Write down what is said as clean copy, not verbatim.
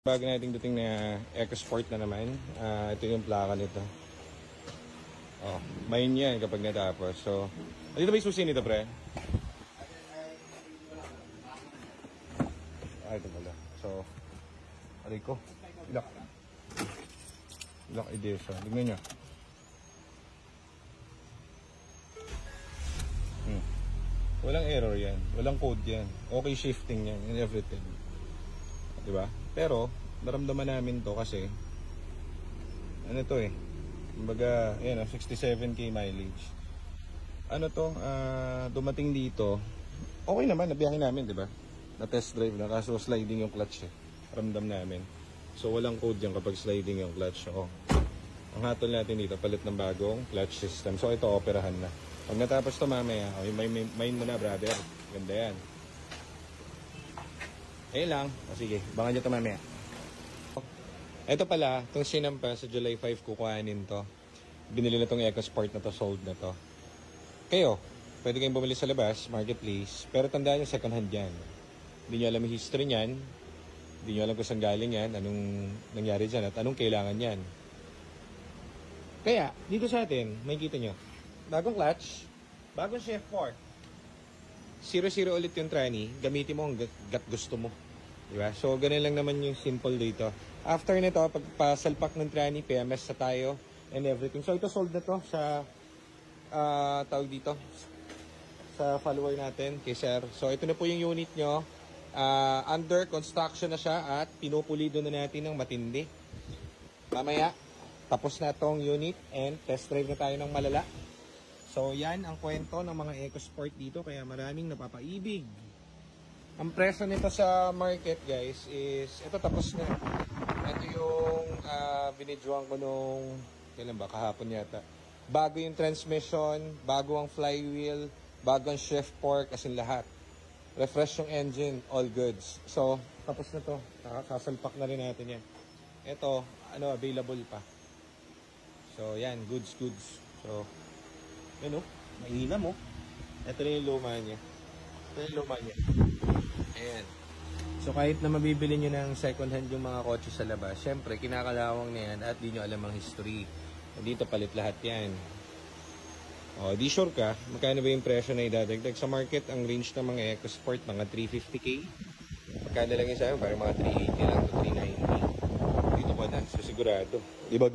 Bago nating dating na EcoSport na naman. Ito yung plaka nito. Oh, main yan kapag natapos. So, dito ba yung susi nito, pre? Ito pala. So, aray ko. Lock edition. Tignan nyo. Walang error yan. Walang code yan. Okay shifting yan and everything. Diba? Pero, naramdaman namin to kasi ano to eh. Kumbaga, ayan o, 67k mileage. Ano to, dumating dito. Okay naman, nabiyahin namin, diba? Na test drive na, kaso sliding yung clutch eh. Ramdam namin. So, walang code yan kapag sliding yung clutch. Oh. Ang hatol natin dito, palit ng bagong clutch system. So, ito, operahan na. Pag natapos to mamaya, oh, yung main mo na, brother. Ganda yan. Ayun lang. O sige, bangan nyo ito mamaya. Ito pala, itong sinampa sa July 5 kukuhanin to. Binili na itong EcoSport na to, sold na to. Kayo, pwede kayong bumili sa labas, marketplace. Pero tandaan nyo, second hand yan. Hindi nyo alam yung history nyan. Hindi nyo alam kung saan galing yan, anong nangyari dyan, at anong kailangan yan. Kaya, dito sa atin, may kita nyo. Bagong clutch, bagong shift fork. 0-0 ulit yung tranny, gamitin mo hanggat gusto mo. Diba? So, ganun lang naman yung simple dito. After nito, pagpasalpak ng tranny, PMS na tayo and everything. So, ito sold na to sa, tawag dito, sa follower natin, kay Sir. So, ito na po yung unit nyo. Under construction na siya at pinupulido na natin ng matindi. Mamaya, tapos na tong unit and test drive na tayo ng malala. So, yan ang kwento ng mga EcoSport dito, kaya maraming napapaibig. Ang presyo nito sa market, guys, is, ito tapos na. Ito yung binidyoan ko nung, kailan ba, kahapon yata. Bago yung transmission, bago ang flywheel, bago ang shift fork, as in lahat. Refresh yung engine, all goods. So, tapos na to. Sasalpak na rin natin yan. Ito, available pa. So, yan, goods. So, ano? Mahina mo. Ito na yung luma niya. Ayan. So kahit na mabibili nyo ng second hand yung mga kotse sa labas, syempre kinakalawang na yan at di nyo alam ang history. Dito palit lahat yan. O, di sure ka, magkano ba yung presyo na idadagdag? Sa market, ang range ng mga EcoSport, mga 350k. Magkano lang yung sa'yo? Parang mga 380 lang to 390. Dito pa na, so sigurado. Diba?